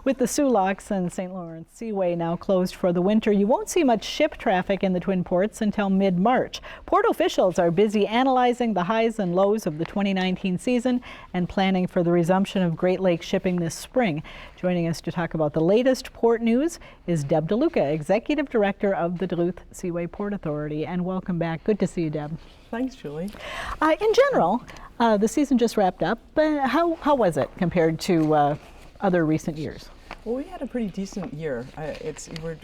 With the Soo Locks and St. Lawrence Seaway now closed for the winter, you won't see much ship traffic in the Twin Ports until mid-March. Port officials are busy analyzing the highs and lows of the 2019 season and planning for the resumption of Great Lakes shipping this spring. Joining us to talk about the latest port news is Deb DeLuca, Executive Director of the Duluth Seaway Port Authority. And welcome back. Good to see you, Deb. Thanks, Julie. In general, the season just wrapped up. How was it compared to other recent years? Well, we had a pretty decent year.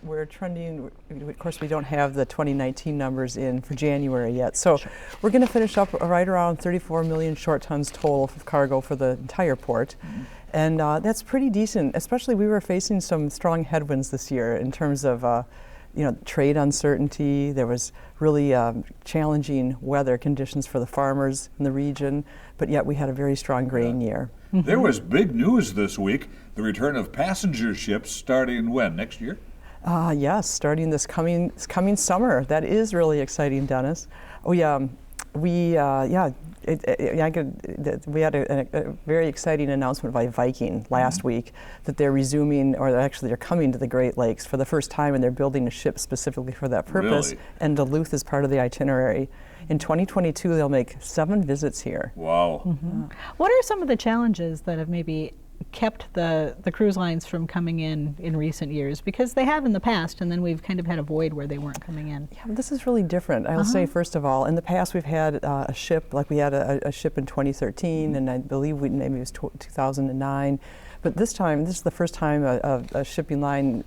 We're trending. Of course, we don't have the 2019 numbers in for January yet, so sure. We're going to finish up right around 34 million short tons total of cargo for the entire port. Mm-hmm. And that's pretty decent. Especially, we were facing some strong headwinds this year in terms of trade uncertainty. There was really challenging weather conditions for the farmers in the region, but yet we had a very strong grain year. Mm-hmm. There was big news this week, the return of passenger ships starting when, next year? Yes, starting this coming summer. That is really exciting, Dennis. We had a very exciting announcement by Viking last week that they're resuming, or actually they're coming to the Great Lakes for the first time, and they're building a ship specifically for that purpose. Really? And Duluth is part of the itinerary. In 2022, they'll make 7 visits here. Wow. Mm-hmm. What are some of the challenges that have maybe kept the cruise lines from coming in recent years? Because they have in the past, and then we've kind of had a void where they weren't coming in. Yeah, this is really different. I'll say, first of all, in the past we've had a ship, like we had a ship in 2013, and I believe maybe it was 2009. But this time, this is the first time a shipping line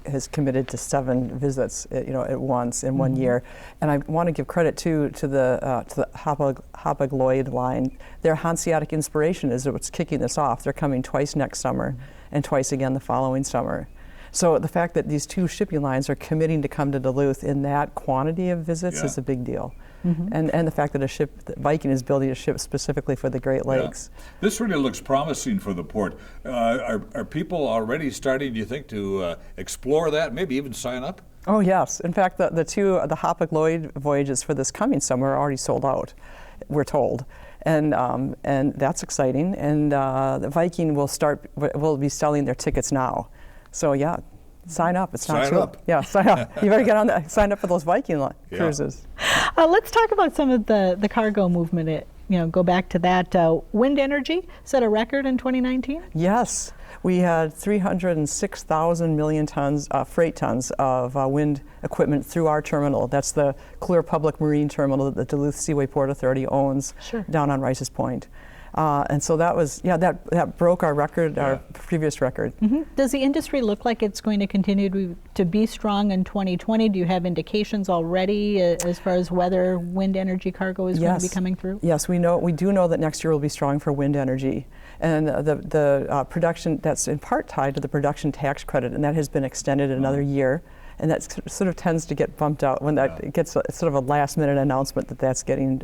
has committed to 7 visits, at once in 1 year. And I want to give credit to the Hapag-Lloyd line. Their Hanseatic Inspiration is what's kicking this off. They're coming twice next summer and twice again the following summer. So the fact that these 2 shipping lines are committing to come to Duluth in that quantity of visits is a big deal. Mm-hmm. And the fact that Viking is building a ship specifically for the Great Lakes. Yeah. This really looks promising for the port. Are people already starting, do you think, to explore that, maybe even sign up? Oh yes. In fact, the Hapag-Lloyd voyages for this coming summer are already sold out, we're told. And that's exciting. And the Viking will be selling their tickets now. So yeah, sign up. Sign up. Yeah, sign up. You better get on that. Sign up for those Viking cruises. Let's talk about some of the cargo movement. Go back to that. Wind energy set a record in 2019. Yes, we had 306,000 million tons, freight tons of wind equipment through our terminal. That's the Clear Public Marine Terminal that the Duluth Seaway Port Authority owns down on Rice's Point. And so that was, that broke our record, our previous record. Mm-hmm. Does the industry look like it's going to continue to be strong in 2020? Do you have indications already as far as whether wind energy cargo is going to be coming through? Yes, we do know that next year will be strong for wind energy. And the production, that's in part tied to the production tax credit, and that has been extended another year. And that sort of tends to get bumped out when that gets sort of a last minute announcement that's getting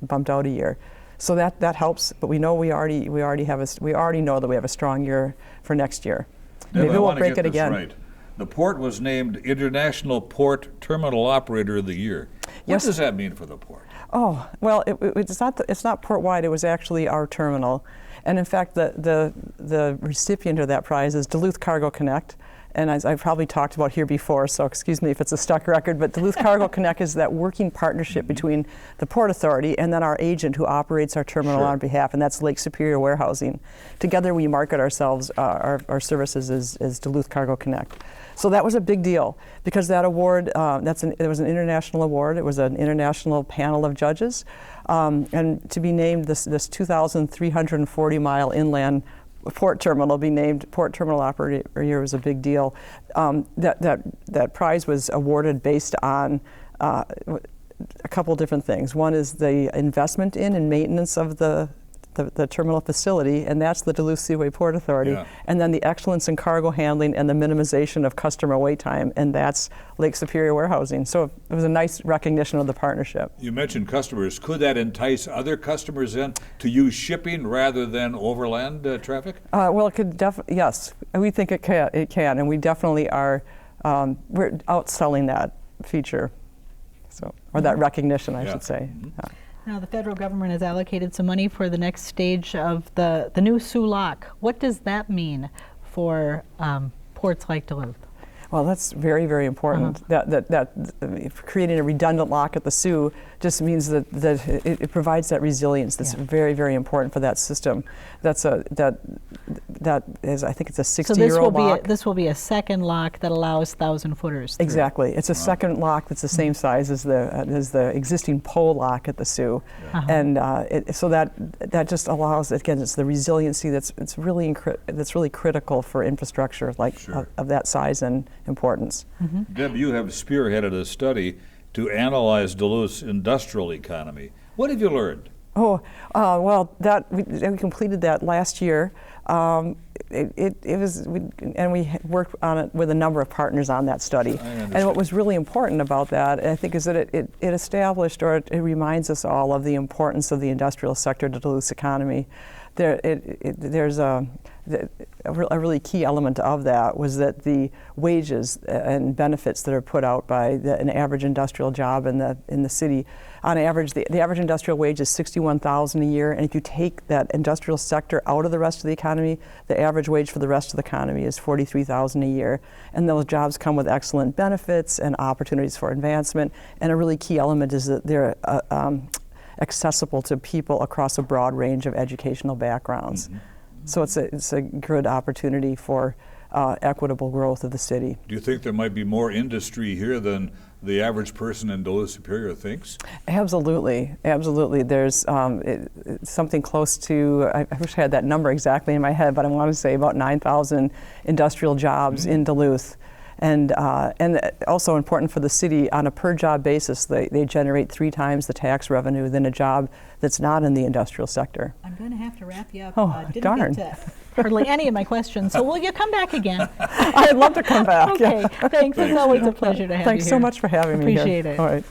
bumped out a year. So that helps, but we already know that we have a strong year for next year. Maybe we'll break it again. Right. The port was named International Port Terminal Operator of the Year. What does that mean for the port? Oh, well, it's not port-wide. It was actually our terminal, and in fact, the recipient of that prize is Duluth Cargo Connect. And as I've probably talked about here before, so excuse me if it's a stuck record, but Duluth Cargo Connect is that working partnership between the Port Authority and then our agent who operates our terminal on behalf, and that's Lake Superior Warehousing. Together we market ourselves, our services as Duluth Cargo Connect. So that was a big deal because that award, it was an international award. It was an international panel of judges. And to be named this 2,340-mile inland port terminal, be named Port Terminal Operator Year was a big deal. That prize was awarded based on a couple different things. One is the investment in and maintenance of the terminal facility, and that's the Duluth Seaway Port Authority. Yeah. And then the excellence in cargo handling and the minimization of customer wait time, and that's Lake Superior Warehousing. So it was a nice recognition of the partnership. You mentioned customers. Could that entice other customers in to use shipping rather than overland traffic? Well, it could yes. We think it can, and we definitely are. We're outselling that feature, or that recognition, I should say. Mm-hmm. Now, the federal government has allocated some money for the next stage of the new Soo Lock. What does that mean for ports like Duluth? Well, that's very, very important. That creating a redundant lock at the Soo just means that it provides that resilience that's very, very important for that system. That is, I think it's a 60-year-old lock. This will be a second lock that allows 1,000-footers through. Exactly. It's a second lock that's the same size as the existing pole lock at the Soo, and so that just allows, again, it's the resiliency that's really critical for infrastructure of that size and importance. Deb, you have spearheaded a study to analyze Duluth's industrial economy. What have you learned? Well, we completed that last year. We worked on it with a number of partners on that study. And what was really important about that, I think, is that it established, or it reminds us all of the importance of the industrial sector to Duluth's economy. There's a really key element of that was that the wages and benefits that are put out by an average industrial job in the city, on average, the average industrial wage is $61,000 a year, and if you take that industrial sector out of the rest of the economy, the average wage for the rest of the economy is $43,000 a year, and those jobs come with excellent benefits and opportunities for advancement. And a really key element is that they're accessible to people across a broad range of educational backgrounds. So it's a good opportunity for equitable growth of the city. Do you think there might be more industry here than the average person in Duluth Superior thinks? Absolutely, absolutely. There's something close to, I wish I had that number exactly in my head, but I want to say about 9,000 industrial jobs in Duluth. And also important for the city, on a per job basis, they generate 3 times the tax revenue than a job that's not in the industrial sector. I'm going to have to wrap you up. Didn't darn. Get to hardly any of my questions, so will you come back again? I'd love to come back. Okay, thanks. It's always a pleasure to have you here. Thanks so much for having me here. Appreciate it. All right.